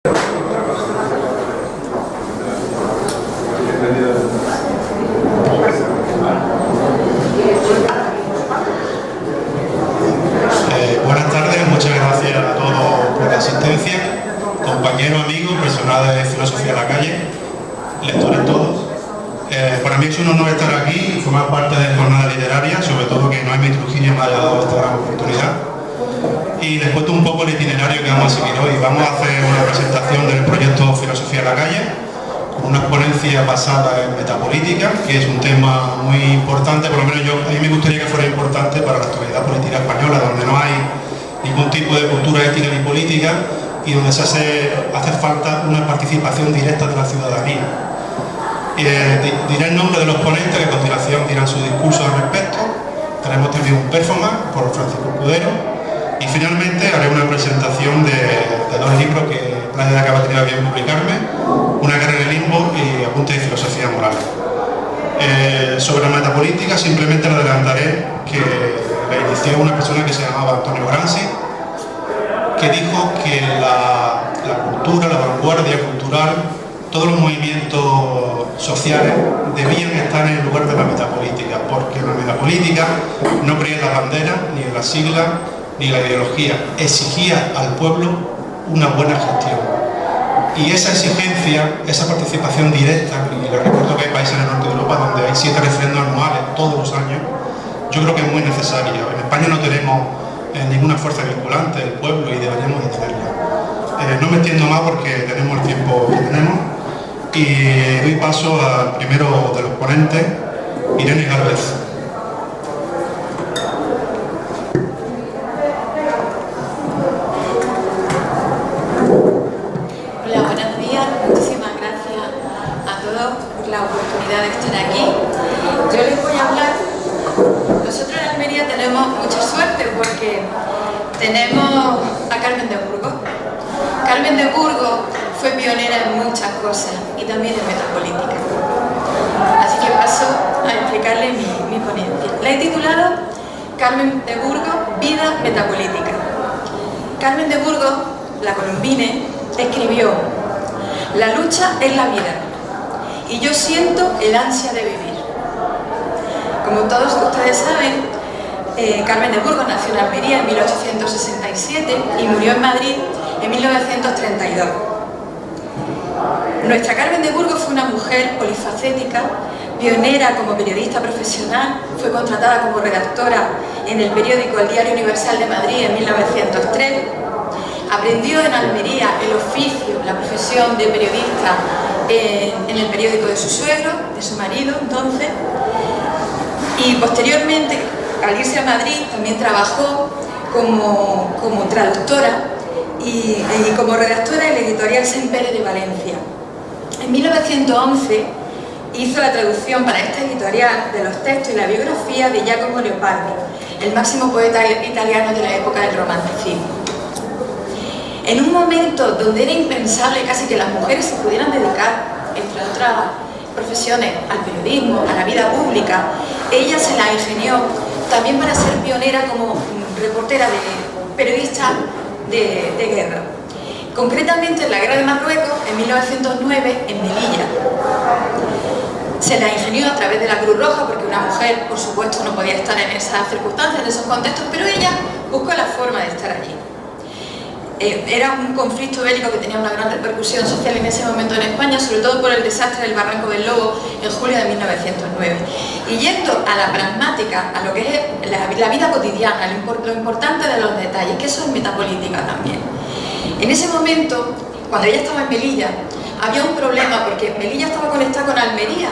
Buenas tardes, muchas gracias a todos por la asistencia, compañeros, amigos, personal de Filosofía a la Calle, lectores todos. Para mí es un honor estar aquí y formar parte de Jornada Literaria, sobre todo que Noemí Trujillo me haya dado esta gran oportunidad. Y les cuento un poco el itinerario que vamos a seguir hoy. Vamos a hacer una presentación del proyecto Filosofía a la Calle, con una ponencia basada en metapolítica, que es un tema muy importante, por lo menos a mí me gustaría que fuera importante para la actualidad política española, donde no hay ningún tipo de cultura ética ni política y donde hace falta una participación directa de la ciudadanía. Diré el nombre de los ponentes, que a continuación dirán su discurso al respecto. Tenemos también un performance por Francisco Escudero y finalmente haré una presentación de dos libros que Playa acaba de tener bien publicarme: Una guerra en el limbo y Apuntes de filosofía moral. Sobre la metapolítica simplemente le adelantaré que la inició una persona que se llamaba Antonio Gramsci, que dijo que la cultura, la vanguardia cultural, todos los movimientos sociales debían estar en el lugar de la metapolítica, porque la metapolítica no creía en la bandera, ni en la sigla, ni en la ideología, exigía al pueblo una buena gestión. Y esa exigencia, esa participación directa, y les recuerdo que hay países en el norte de Europa donde hay 7 referendos anuales todos los años, yo creo que es muy necesaria. En España no tenemos ninguna fuerza vinculante del pueblo y deberíamos hacerla. No me extiendo más porque tenemos el tiempo que tenemos y doy paso al primero de los ponentes, Irene Gálvez. Hola, buenos días. Muchísimas gracias a todos por la oportunidad de estar aquí. Yo les voy a hablar. Nosotros en Almería tenemos mucha suerte porque tenemos a Carmen de Burgos. Carmen de Burgos fue pionera en muchas cosas y también en metapolítica. Así que paso a explicarle mi ponencia. La he titulado Carmen de Burgos, vida metapolítica. Carmen de Burgos, la colombine, escribió: la lucha es la vida y yo siento el ansia de vivir. Como todos ustedes saben, Carmen de Burgos nació en Almería en 1867 y murió en Madrid en 1932. Nuestra Carmen de Burgos fue una mujer polifacética, pionera como periodista profesional, fue contratada como redactora en el periódico El Diario Universal de Madrid en 1903, aprendió en Almería el oficio, la profesión de periodista en el periódico de su suegro, de su marido entonces, y posteriormente, al irse a Madrid, también trabajó como traductora y como redactora en la editorial Sempere de Valencia. En 1911 hizo la traducción para esta editorial de los textos y la biografía de Giacomo Leopardi, el máximo poeta italiano de la época del romanticismo. En un momento donde era impensable casi que las mujeres se pudieran dedicar, entre otras profesiones, al periodismo, a la vida pública, ella se la ingenió también para ser pionera como reportera, periodista de guerra. Concretamente en la guerra de Marruecos, en 1909, en Melilla. Se la ingenió a través de la Cruz Roja, porque una mujer, por supuesto, no podía estar en esas circunstancias, en esos contextos, pero ella buscó la forma de estar allí. Era un conflicto bélico que tenía una gran repercusión social en ese momento en España, sobre todo por el desastre del Barranco del Lobo en julio de 1909. Y yendo a la pragmática, a lo que es la vida cotidiana, lo importante de los detalles, que eso es metapolítica también. En ese momento, cuando ella estaba en Melilla, había un problema porque Melilla estaba conectada con Almería,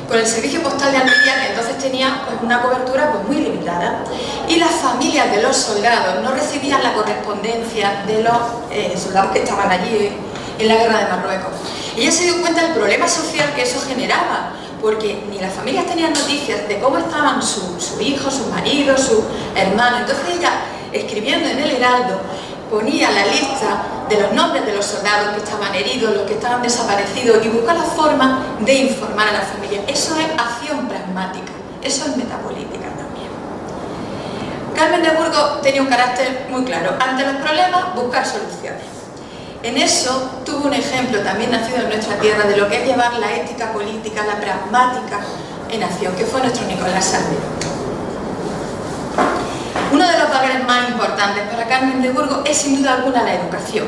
con el servicio postal de Almería, que entonces tenía una cobertura muy limitada, y las familias de los soldados no recibían la correspondencia de los soldados que estaban allí en la guerra de Marruecos. Y ella se dio cuenta del problema social que eso generaba, porque ni las familias tenían noticias de cómo estaban sus hijos, sus maridos, sus hermanos. Entonces ella, escribiendo en el Heraldo, ponía la lista de los nombres de los soldados que estaban heridos, los que estaban desaparecidos, y buscaba la forma de informar a la familia. Eso es acción pragmática, eso es metapolítica también. Carmen de Burgos tenía un carácter muy claro: ante los problemas, buscar soluciones. En eso tuvo un ejemplo también nacido en nuestra tierra de lo que es llevar la ética política, la pragmática en acción, que fue nuestro Nicolás Salmerón. Uno de los valores más importantes para Carmen de Burgos es sin duda alguna la educación,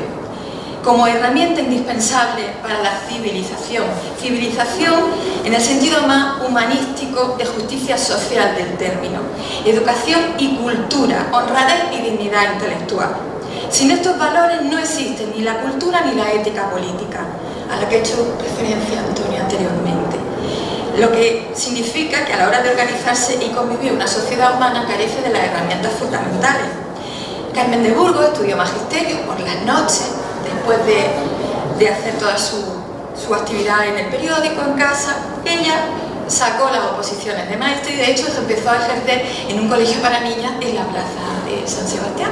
como herramienta indispensable para la civilización. Civilización en el sentido más humanístico de justicia social del término. Educación y cultura, honradez y dignidad intelectual. Sin estos valores no existen ni la cultura ni la ética política, a la que ha hecho referencia Antonio anteriormente. Lo que significa que a la hora de organizarse y convivir una sociedad humana carece de las herramientas fundamentales. Carmen de Burgos estudió magisterio por las noches, después de hacer toda su actividad en el periódico, en casa. Ella sacó las oposiciones de maestra y de hecho se empezó a ejercer en un colegio para niñas en la plaza de San Sebastián.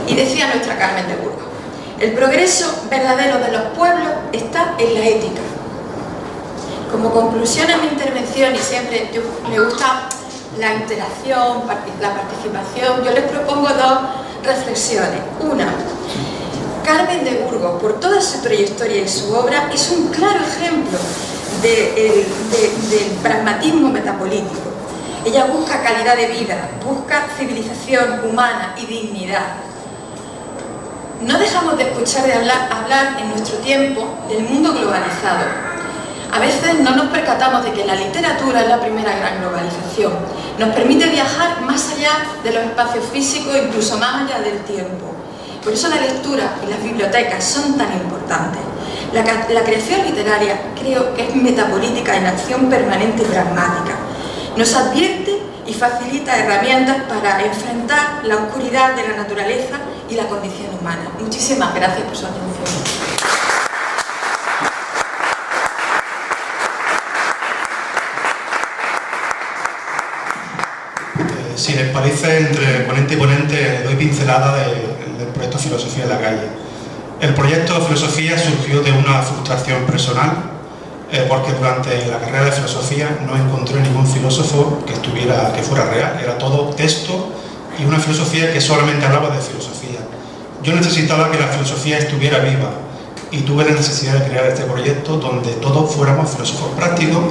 Y decía nuestra Carmen de Burgos: el progreso verdadero de los pueblos está en la ética. Como conclusión a mi intervención, y siempre me gusta la interacción, la participación, yo les propongo dos reflexiones. Una, Carmen de Burgos, por toda su trayectoria y su obra, es un claro ejemplo del pragmatismo metapolítico. Ella busca calidad de vida, busca civilización humana y dignidad. No dejamos de escuchar de hablar en nuestro tiempo del mundo globalizado. A veces no nos percatamos de que la literatura es la primera gran globalización. Nos permite viajar más allá de los espacios físicos, incluso más allá del tiempo. Por eso la lectura y las bibliotecas son tan importantes. La creación literaria creo que es metapolítica en acción permanente y pragmática. Nos advierte y facilita herramientas para enfrentar la oscuridad de la naturaleza y la condición humana. Muchísimas gracias por su atención. Si les parece, entre ponente y ponente doy pincelada del proyecto Filosofía en la calle. El proyecto Filosofía surgió de una frustración personal, porque durante la carrera de Filosofía no encontré ningún filósofo que fuera real. Era todo texto y una filosofía que solamente hablaba de filosofía. Yo necesitaba que la filosofía estuviera viva y tuve la necesidad de crear este proyecto donde todos fuéramos filósofos prácticos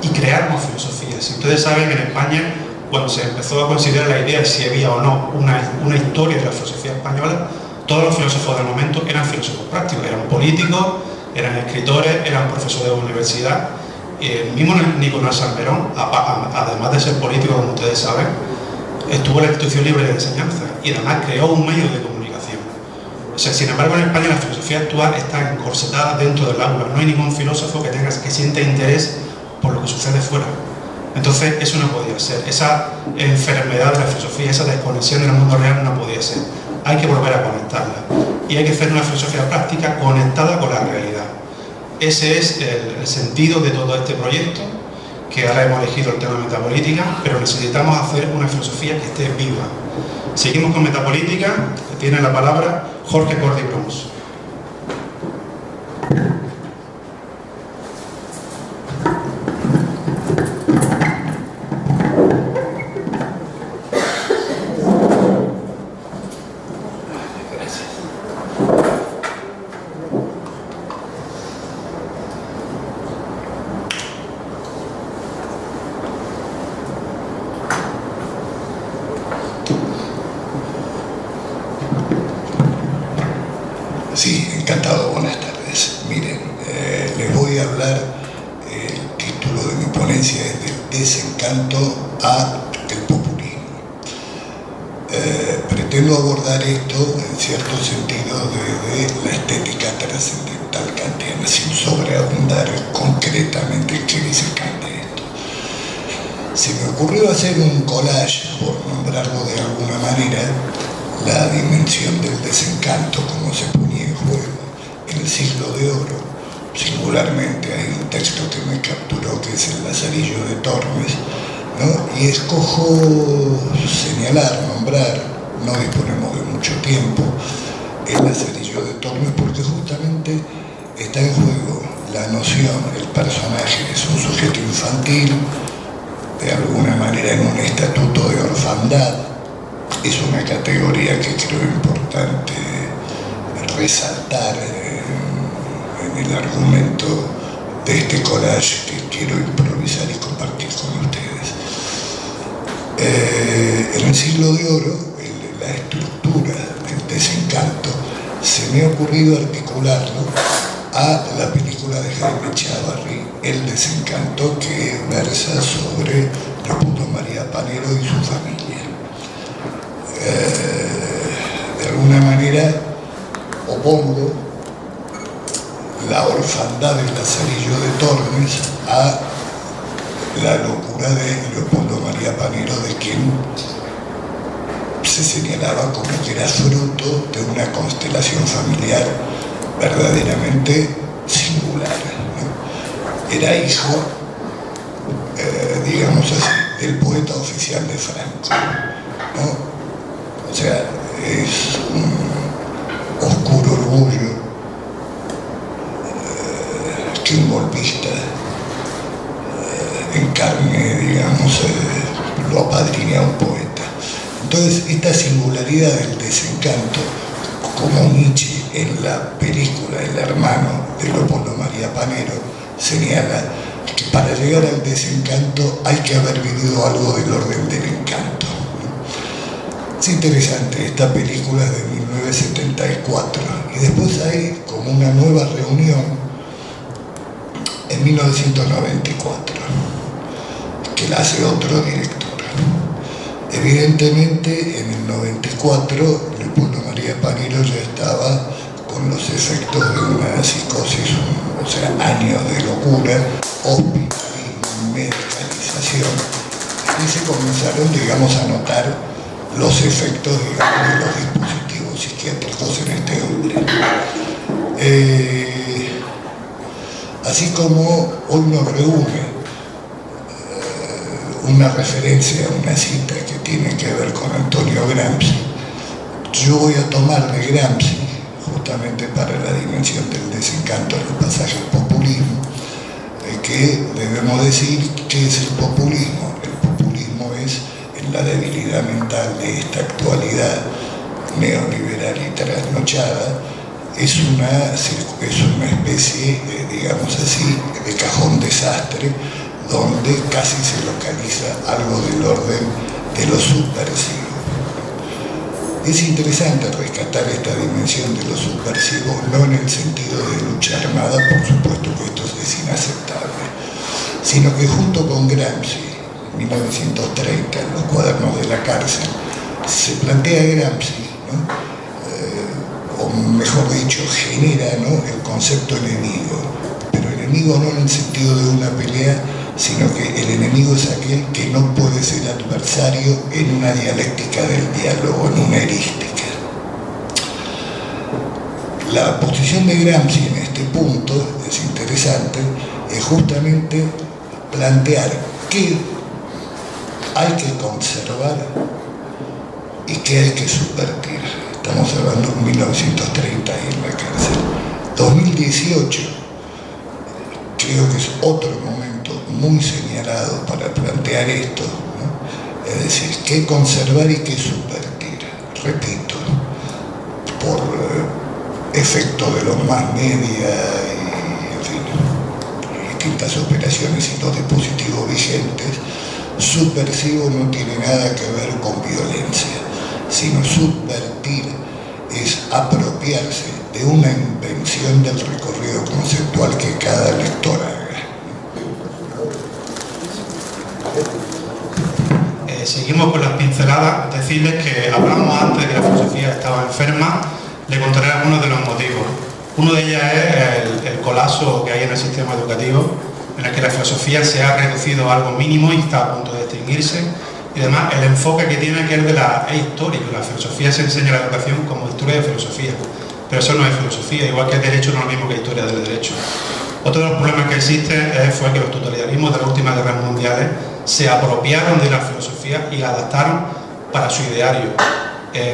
y creáramos filosofía. Si ustedes saben, en España, cuando se empezó a considerar la idea de si había o no una historia de la filosofía española, todos los filósofos del momento eran filósofos prácticos, eran políticos, eran escritores, eran profesores de universidad. El mismo Nicolás Salmerón, además de ser político, como ustedes saben, estuvo en la Institución Libre de Enseñanza y además creó un medio de comunicación. O sea, sin embargo, en España la filosofía actual está encorsetada dentro del aula. No hay ningún filósofo que sienta interés por lo que sucede fuera. Entonces, eso no podía ser. Esa enfermedad de la filosofía, esa desconexión del mundo real no podía ser. Hay que volver a conectarla. Y hay que hacer una filosofía práctica conectada con la realidad. Ese es el sentido de todo este proyecto, que ahora hemos elegido el tema metapolítica, pero necesitamos hacer una filosofía que esté viva. Seguimos con metapolítica, que tiene la palabra Jorge Cordy Brons. Sí, encantado, buenas tardes. Miren, les voy a hablar, el título de mi ponencia es del desencanto al populismo. Pretendo abordar esto, en cierto sentido, desde la estética trascendental kantiana, sin sobreabundar concretamente qué dice Kant de esto. Se me ocurrió hacer un collage, por nombrarlo de alguna manera, la dimensión del desencanto, como se ponía en juego en el siglo de oro. Singularmente hay un texto que me capturó, que es el Lazarillo de Tormes, ¿no? Y escojo señalar, nombrar, no disponemos de mucho tiempo, el Lazarillo de Tormes, porque justamente está en juego la noción, el personaje es un sujeto infantil, de alguna manera en un estatuto de orfandad. Es una categoría que creo importante resaltar en el argumento de este collage que quiero improvisar y compartir con ustedes. En el siglo de oro, la estructura del desencanto, se me ha ocurrido articularlo a la película de Jaime Chávarri, El desencanto, que versa sobre Leopoldo María Panero y su familia. De alguna manera opongo la orfandad del Lazarillo de Tormes a la locura de Leopoldo María Panero, de quien se señalaba como que era fruto de una constelación familiar verdaderamente singular, ¿no? Era hijo, digamos así, del poeta oficial de Franco, ¿no? O sea, es un oscuro orgullo que un golpista encarne, digamos, lo apadrine a un poeta. Entonces, esta singularidad del desencanto, como Nietzsche en la película El hermano de Leopoldo María Panero señala que para llegar al desencanto hay que haber vivido algo del orden del encanto. Es interesante, esta película es de 1974 y después hay como una nueva reunión en 1994 que la hace otro director. Evidentemente en el 94 Leopoldo María Panero ya estaba con los efectos de una psicosis, o sea, años de locura, hospitalismo, medicalización, y se comenzaron, digamos, a notar los efectos, digamos, de los dispositivos psiquiátricos en este hombre. Así como hoy nos reúne una referencia, una cita que tiene que ver con Antonio Gramsci, yo voy a tomar de Gramsci, justamente para la dimensión del desencanto, el pasaje del populismo, que debemos decir que es el populismo. El populismo es, en la debilidad mental de esta actualidad neoliberal y trasnochada, es una especie, digamos así, de cajón desastre, donde casi se localiza algo del orden de lo subversivo. Es interesante rescatar esta dimensión de lo subversivo, no en el sentido de lucha armada, por supuesto que esto es inaceptable, sino que junto con Gramsci, en 1930, en los cuadernos de la cárcel, se plantea Gramsci, ¿no? O mejor dicho, genera, ¿no?, el concepto enemigo, pero enemigo no en el sentido de una pelea, sino que el enemigo es aquel que no puede ser adversario en una dialéctica del diálogo, en una erística. La posición de Gramsci en este punto es interesante, es justamente plantear qué hay que conservar y qué hay que subvertir. Estamos hablando de 1930 y en la cárcel. 2018 creo que es otro momento muy señalado para plantear esto, ¿no? Es decir, qué conservar y qué subvertir. Repito, por efecto de los más media y, en fin, distintas operaciones y los dispositivos vigentes, subversivo no tiene nada que ver con violencia, sino subvertir es apropiarse de una invención del recorrido conceptual que cada lector haga. Seguimos con las pinceladas. Decirles que hablamos antes de que la filosofía estaba enferma. Le contaré algunos de los motivos. Uno de ellos es el colapso que hay en el sistema educativo, en el que la filosofía se ha reducido a algo mínimo y está a punto de extinguirse. Y además el enfoque que tiene, que es es histórico. La filosofía se enseña en la educación como historia de filosofía, pero eso no es filosofía, igual que el derecho no es lo mismo que historia del derecho. Otro de los problemas que existen fue que los totalitarismos de las últimas guerras mundiales se apropiaron de la filosofía y la adaptaron para su ideario,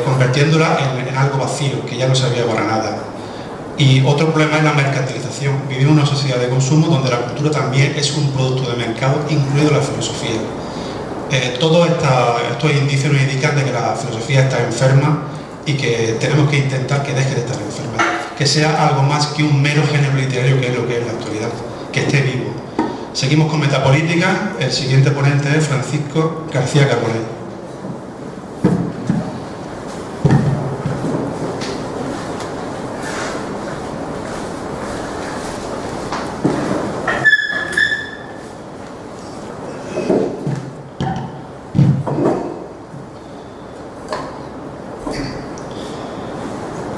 convirtiéndola en algo vacío, que ya no servía para nada. Y otro problema es la mercantilización. Vivimos en una sociedad de consumo donde la cultura también es un producto de mercado, incluido la Todos estos indicios nos indican de que la filosofía está enferma y que tenemos que intentar que deje de estar enferma, que sea algo más que un mero género literario, que es lo que es la actualidad, que esté vivo. Seguimos con Metapolítica. El siguiente ponente es Francisco García Carbonell.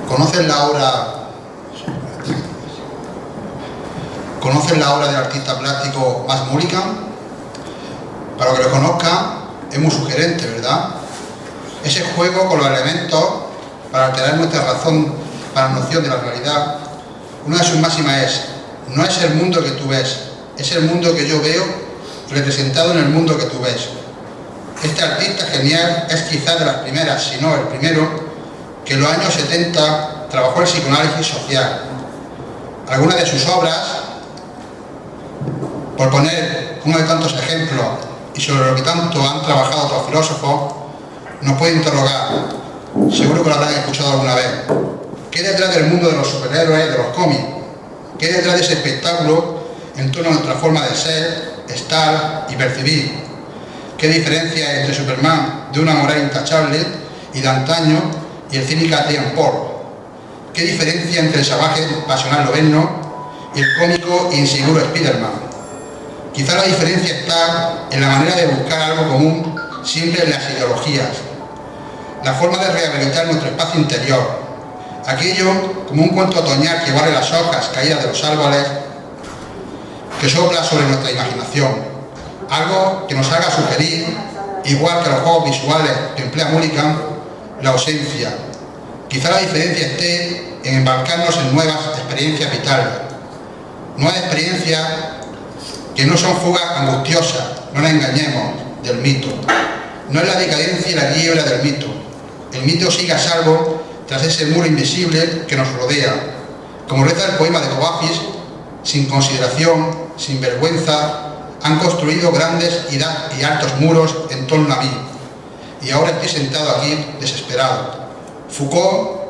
¿Conocen la obra del artista plástico Max Mullican? Para los que lo conozcan, es muy sugerente, ¿verdad? Ese juego con los elementos para alterar nuestra razón, para la noción de la realidad. Una de sus máximas es: no es el mundo que tú ves, es el mundo que yo veo representado en el mundo que tú ves. Este artista genial es quizás de las primeras, si no el primero, que en los años 70 trabajó el psicoanálisis social. Algunas de sus obras, por poner uno de tantos ejemplos y sobre lo que tanto han trabajado otros filósofos, nos puede interrogar, seguro que lo habrán escuchado alguna vez: ¿qué hay detrás del mundo de los superhéroes, de los cómics? ¿Qué hay detrás de ese espectáculo en torno a nuestra forma de ser, estar y percibir? ¿Qué diferencia hay entre Superman, de una moral intachable y de antaño, y el cínico Adrian Paul? ¿Qué diferencia entre el salvaje pasional Loveno y el cómico e inseguro Spiderman? Quizá la diferencia está en la manera de buscar algo común, siempre en las ideologías, la forma de rehabilitar nuestro espacio interior, aquello como un cuento otoñal que barre las hojas caídas de los árboles, que sopla sobre nuestra imaginación, algo que nos haga sugerir, igual que los juegos visuales que emplea Mullican, la ausencia. Quizá la diferencia esté en embarcarnos en nuevas experiencias vitales, nuevas experiencias que no son fugas angustiosas, no nos engañemos, del mito. No es la decadencia y la quiebra del mito. El mito sigue a salvo tras ese muro invisible que nos rodea. Como reza el poema de Kovafis, sin consideración, sin vergüenza, han construido grandes y altos muros en torno a mí. Y ahora estoy sentado aquí, desesperado. Foucault,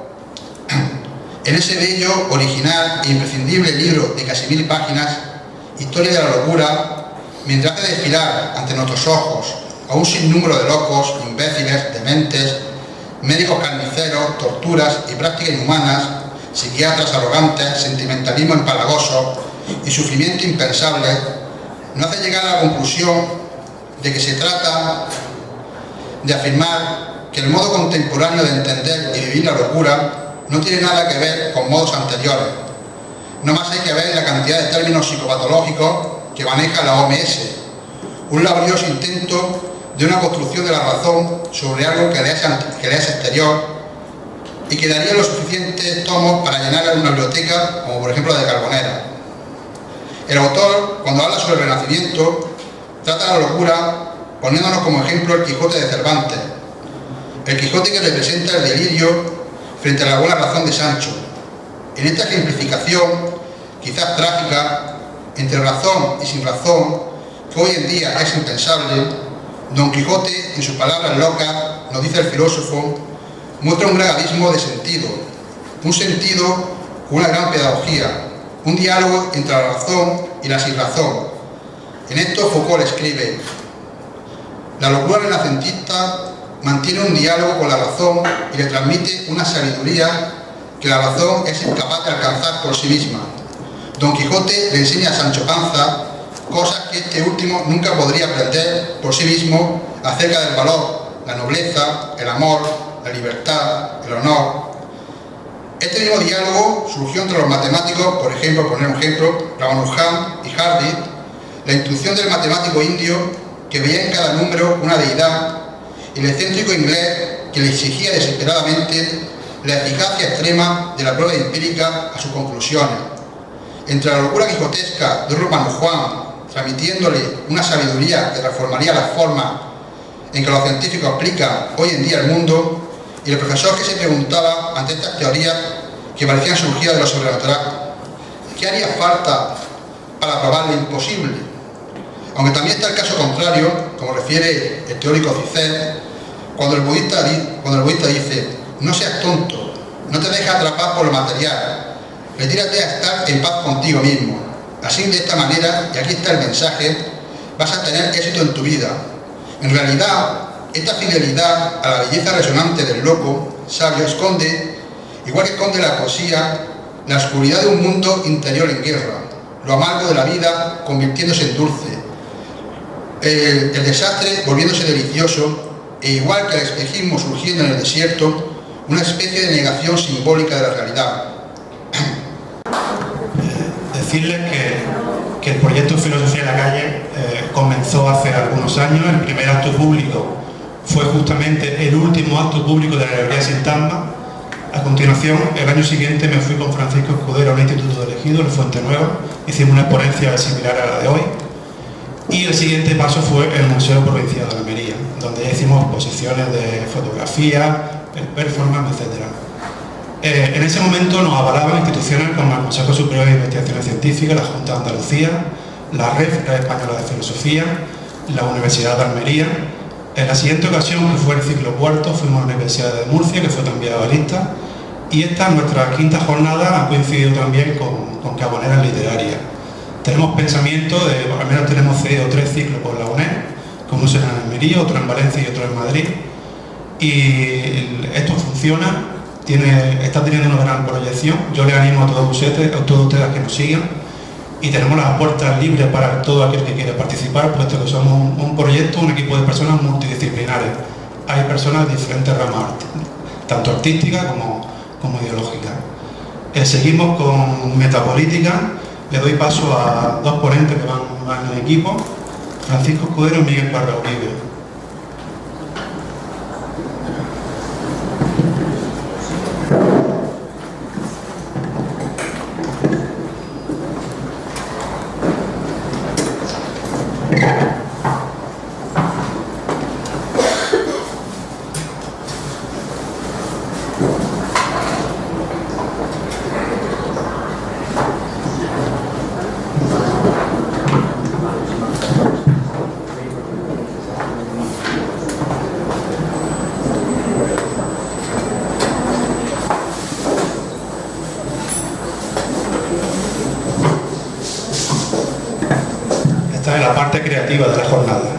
en ese bello, original e imprescindible libro de casi 1000 páginas, Historia de la locura, mientras hace desfilar ante nuestros ojos a un sinnúmero de locos, imbéciles, dementes, médicos carniceros, torturas y prácticas inhumanas, psiquiatras arrogantes, sentimentalismo empalagoso y sufrimiento impensable, nos hace llegar a la conclusión de que se trata de afirmar que el modo contemporáneo de entender y vivir la locura no tiene nada que ver con modos anteriores. No más hay que ver la cantidad de términos psicopatológicos que maneja la OMS, un laborioso intento de una construcción de la razón sobre algo que le es exterior y que daría los suficientes tomos para llenar una biblioteca, como por ejemplo la de Carbonera. El autor, cuando habla sobre el Renacimiento, trata la locura poniéndonos como ejemplo el Quijote de Cervantes, el Quijote que representa el delirio frente a la buena razón de Sancho. En esta ejemplificación, quizás trágica, entre razón y sin razón, que hoy en día es impensable, Don Quijote, en sus palabras locas, nos dice el filósofo, muestra un gran abismo de sentido, un sentido con una gran pedagogía, un diálogo entre la razón y la sinrazón. En esto Foucault escribe: la locura renacentista mantiene un diálogo con la razón y le transmite una sabiduría que la razón es incapaz de alcanzar por sí misma. Don Quijote le enseña a Sancho Panza cosas que este último nunca podría aprender por sí mismo acerca del valor, la nobleza, el amor, la libertad, el honor. Este mismo diálogo surgió entre los matemáticos, por ejemplo, poner un ejemplo, Ramanujan y Hardy, la intuición del matemático indio que veía en cada número una deidad, y el excéntrico inglés que le exigía desesperadamente la eficacia extrema de la prueba empírica a sus conclusiones. Entre la locura quijotesca de Ramanujan, transmitiéndole una sabiduría que transformaría la forma en que los científicos explican hoy en día el mundo, y el profesor que se preguntaba ante estas teorías que parecían surgidas de lo sobrenatural, ¿qué haría falta para probar lo imposible? Aunque también está el caso contrario, como refiere el teórico Cizet, cuando el budista dice: no seas tonto, no te dejes atrapar por lo material, retírate a estar en paz contigo mismo. Así, de esta manera, y aquí está el mensaje, vas a tener éxito en tu vida. En realidad, esta fidelidad a la belleza resonante del loco sabio esconde, igual que esconde la poesía, la oscuridad de un mundo interior en guerra, lo amargo de la vida convirtiéndose en dulce, el desastre volviéndose delicioso, e igual que el espejismo surgiendo en el desierto, una especie de negación simbólica de la realidad. Decirles que el proyecto Filosofía en la Calle comenzó hace algunos años. El primer acto público fue justamente el último acto público de la librería Sintagma. A continuación, el año siguiente me fui con Francisco Escudero al Instituto de Ejido, en Fuente Nueva. Hicimos una exponencia similar a la de hoy. Y el siguiente paso fue el Museo Provincial de Almería, donde ya hicimos exposiciones de fotografía, el performance, etc. En ese momento nos avalaban instituciones como el Consejo Superior de Investigaciones Científicas, la Junta de Andalucía, la Red Española de Filosofía, la Universidad de Almería. En la siguiente ocasión, que fue el ciclo cuarto, fuimos a la Universidad de Murcia, que fue también avalista, y esta, nuestra quinta jornada, ha coincidido también con Carboneras Literarias. Tenemos pensamiento de, al menos tenemos cedido 3 ciclos por la UNED, como uno en Almería, otro en Valencia y otro en Madrid, y esto funciona, está teniendo una gran proyección. Yo les animo a todos ustedes a que nos sigan, y tenemos las puertas libres para todo aquel que quiera participar, puesto que somos un proyecto, un equipo de personas multidisciplinares. Hay personas de diferentes ramas, tanto artísticas como ideológicas. Seguimos con metapolítica. Le doy paso a 2 ponentes que van en el equipo, Francisco Escudero y Miguel Parra Uribe. Esta es la parte creativa de la jornada.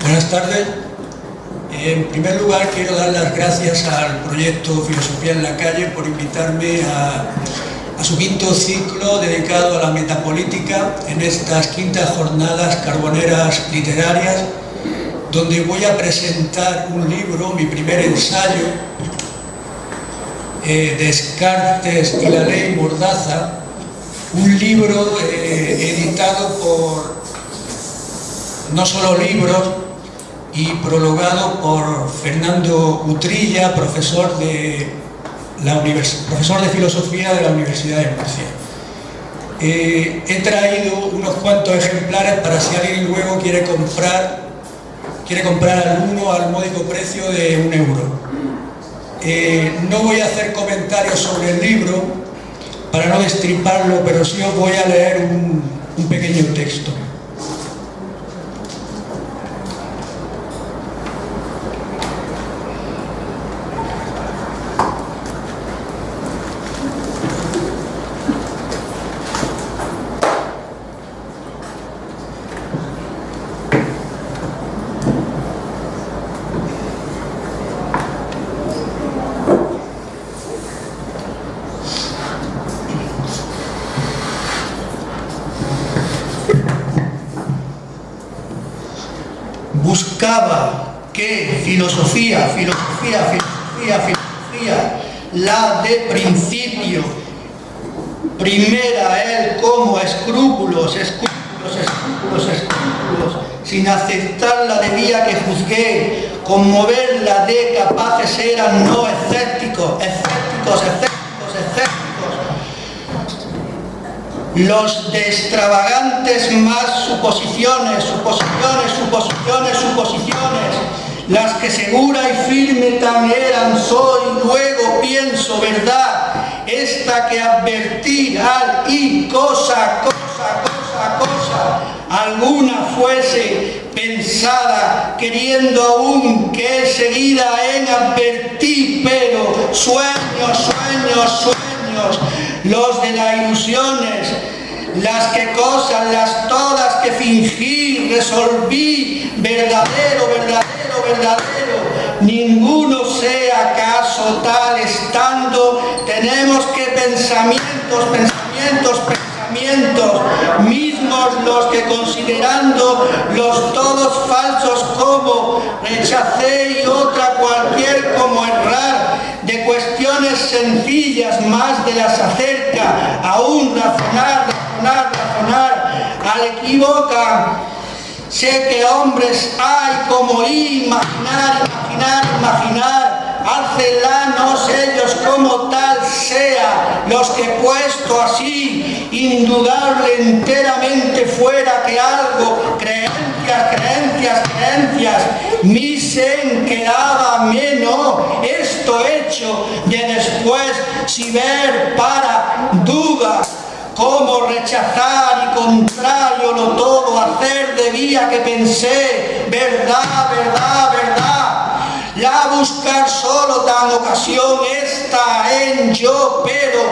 Buenas tardes. En primer lugar, quiero dar las gracias al proyecto Filosofía en la Calle por invitarme a su quinto ciclo dedicado a la metapolítica en estas quintas jornadas carboneras literarias, donde voy a presentar un libro, mi primer ensayo, Descartes y la ley Mordaza, un libro editado por No Solo Libros y prologado por Fernando Utrilla, profesor de filosofía de la Universidad de Murcia. He traído unos cuantos ejemplares para si alguien luego quiere comprar alguno al módico precio de €1. No voy a hacer comentarios sobre el libro para no destriparlo, pero sí os voy a leer un pequeño texto. Buscaba que filosofía, la de principio, primera él como escrúpulos, sin aceptarla de vía que juzgué, conmoverla de capaces eran no escépticos, los de extravagantes más suposiciones, las que segura y firme tan eran, soy, luego pienso, verdad, esta que advertir al y cosa, alguna fuese pensada, queriendo aún que seguida en advertir, pero sueños, los de las ilusiones, las que cosas, las todas que fingí, resolví, verdadero, ninguno sea acaso tal estando, tenemos que pensamientos, mismos los que considerando los todos falsos como rechacé y otra cualquier como errar, de cuestiones sencillas más de las acerca, aún razonar, al equivocar. Sé que hombres hay como imaginar, hacelanos ellos como tal sea, los que puesto así, indudable enteramente fuera que algo, creencias, misen quedaba menos, esto hecho de después, si ver para duda, como rechazar y contrario lo todo hacer debía que pensé, verdad, la buscar solo tan ocasión esta en yo, pero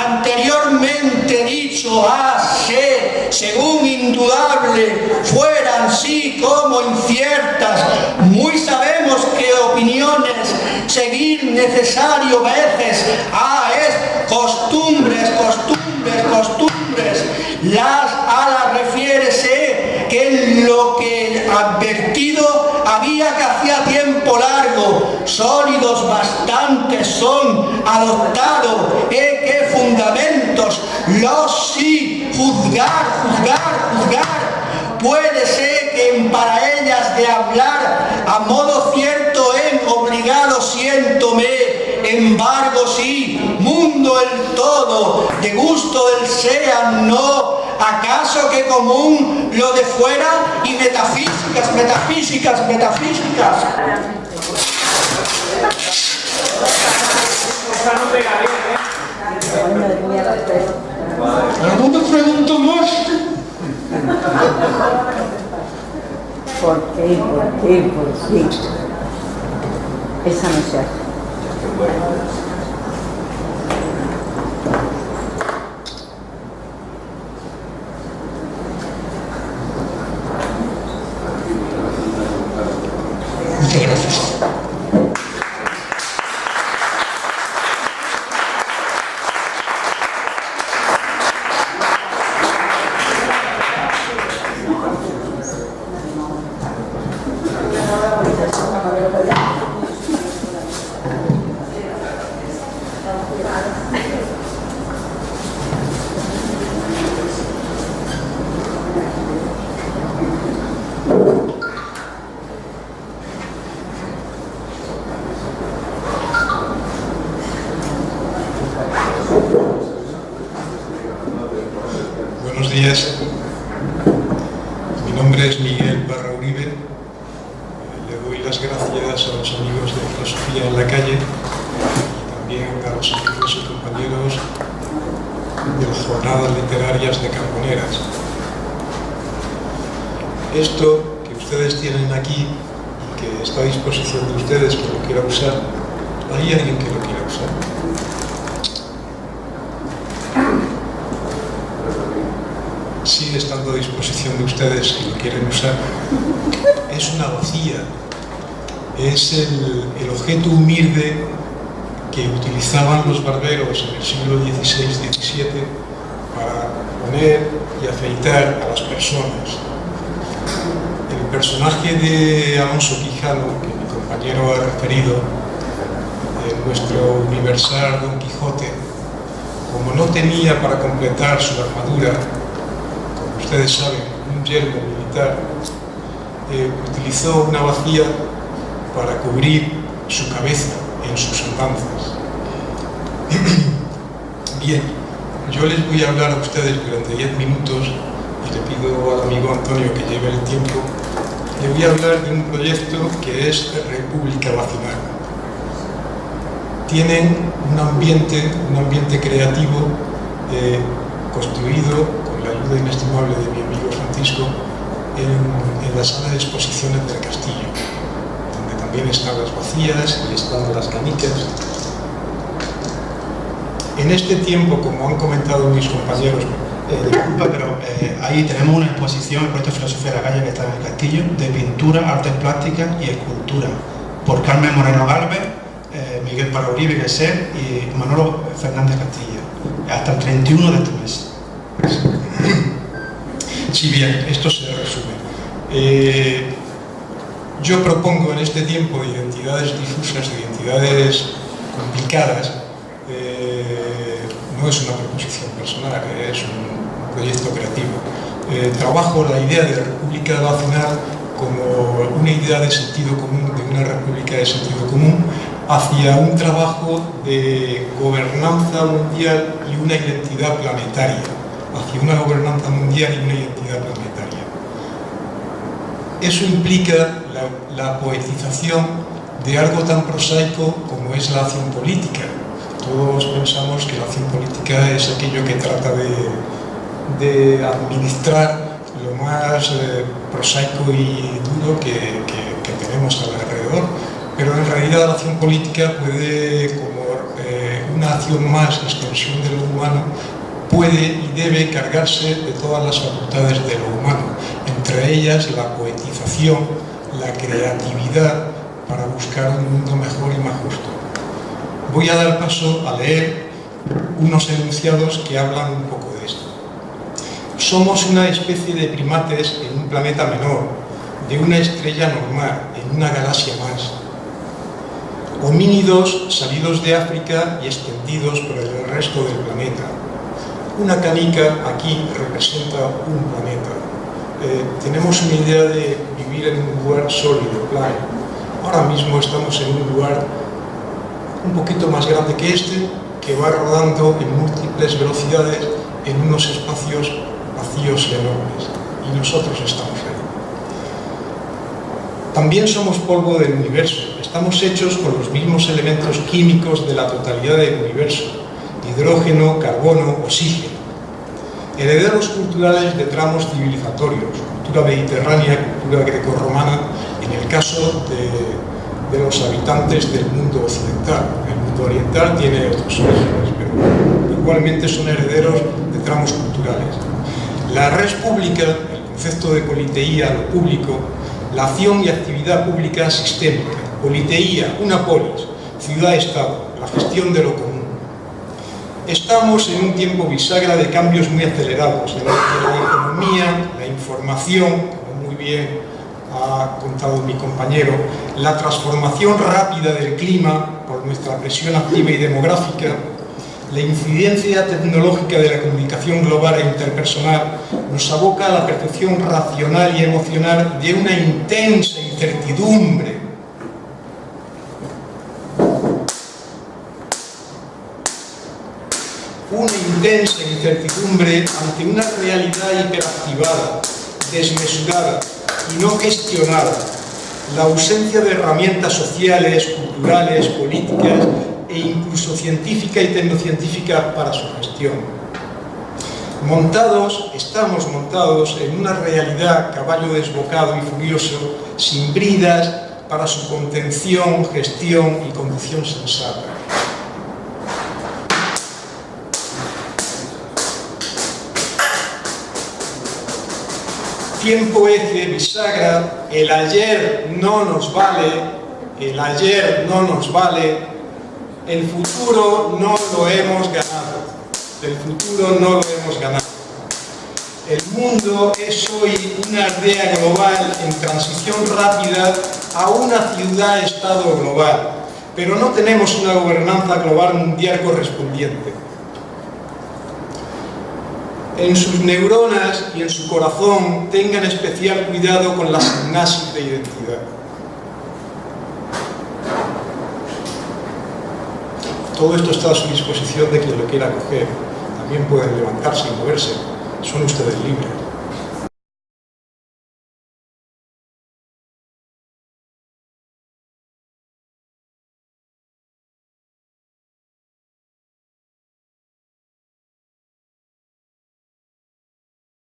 anteriormente dicho hace, según indudable, fueran sí como inciertas, muy sabemos que opiniones seguir necesario veces, es costumbres, las a las refiérese que en lo que advertido había que hacía tiempo largo, sólidos bastantes son adoptados, que fundamentos los sí juzgar, puede ser que para ellas de hablar a modo cierto en obligado siéntome, embargo sí, mundo el todo, de gusto del sean no, acaso que común lo de fuera y metafísicas. Pero no me pregunto más. ¿Por qué? Esa no se hace. Muchas gracias. Buenos días, mi nombre es Miguel Barra Uribe, le doy las gracias a los amigos de Filosofía en la Calle y también a los amigos y compañeros de las jornadas literarias de Carboneras. Esto que ustedes tienen aquí y que está a disposición de ustedes, que lo quiera usar, ¿hay alguien que lo quiera usar? Sigue estando a disposición de ustedes si lo quieren usar. Es una vacía, es el objeto humilde que utilizaban los barberos en el siglo XVI-XVII para poner y afeitar a las personas. El personaje de Alonso Quijano, que mi compañero ha referido, en nuestro universal Don Quijote, como no tenía para completar su armadura, ustedes saben, un yelmo militar, utilizó una vacía para cubrir su cabeza en sus andanzas. Bien, Yo les voy a hablar a ustedes durante 10 minutos y le pido al amigo Antonio que lleve el tiempo. Les voy a hablar de un proyecto que es República Vacinal. Tienen un ambiente creativo construido con la ayuda inestimable de mi amigo Francisco en la sala de exposiciones del castillo, donde también están las vacías y están las canicas. En este tiempo, como han comentado mis compañeros, disculpa, pero ahí tenemos una exposición, el proyecto Filosofía de la Calle, que está en el castillo, de pintura, artes plásticas y escultura, por Carmen Moreno Galvez, Miguel Parra Uribe, que sé, y Manolo Fernández Castillo, hasta el 31 de este mes. Sí, bien, esto se resume. Yo propongo en este tiempo de identidades difusas, de identidades complicadas, no es una proposición personal, es un proyecto creativo. Trabajo la idea de República Vacinal como una idea de sentido común, de una república de sentido común, hacia un trabajo de gobernanza mundial y una identidad planetaria, hacia una gobernanza mundial y una identidad planetaria. Eso implica la poetización de algo tan prosaico como es la acción política. Todos pensamos que la acción política es aquello que trata de administrar lo más prosaico y duro que tenemos a alrededor, pero en realidad la acción política puede, como una acción más, extensión de lo humano, puede y debe cargarse de todas las facultades de lo humano, entre ellas la poetización, la creatividad para buscar un mundo mejor y más justo. Voy a dar paso a leer unos enunciados que hablan un poco de esto. Somos una especie de primates en un planeta menor, de una estrella normal, en una galaxia más. Homínidos salidos de África y extendidos por el resto del planeta. Una canica aquí representa un planeta. Tenemos una idea de vivir en un lugar sólido, plano. Ahora mismo estamos en un lugar un poquito más grande que este, que va rodando en múltiples velocidades en unos espacios vacíos y enormes. Y nosotros estamos ahí. También somos polvo del universo. Estamos hechos con los mismos elementos químicos de la totalidad del universo: hidrógeno, carbono, oxígeno. Herederos culturales de tramos civilizatorios, cultura mediterránea, cultura grecorromana, en el caso de los habitantes del mundo occidental. El mundo oriental tiene otros orígenes, pero igualmente son herederos de tramos culturales. La res pública, el concepto de politeía, lo público, la acción y actividad pública sistémica, politeía, una polis, ciudad-estado, la gestión de lo común. Estamos en un tiempo bisagra de cambios muy acelerados, en el que la economía, la información, como muy bien ha contado mi compañero, la transformación rápida del clima por nuestra presión activa y demográfica, la incidencia tecnológica de la comunicación global e interpersonal nos aboca a la percepción racional y emocional de una intensa incertidumbre. Una intensa incertidumbre ante una realidad hiperactivada, desmesurada y no gestionada, la ausencia de herramientas sociales, culturales, políticas e incluso científica y tecnocientíficas para su gestión. Estamos montados en una realidad caballo desbocado y furioso, sin bridas para su contención, gestión y conducción sensata. Tiempo eje, bisagra, el ayer no nos vale, el ayer no nos vale, el futuro no lo hemos ganado, el futuro no lo hemos ganado. El mundo es hoy una aldea global en transición rápida a una ciudad-estado global, pero no tenemos una gobernanza global mundial correspondiente. En sus neuronas y en su corazón tengan especial cuidado con la sinapsis de identidad. Todo esto está a su disposición de quien lo quiera coger. también pueden levantarse y moverse, son ustedes libres.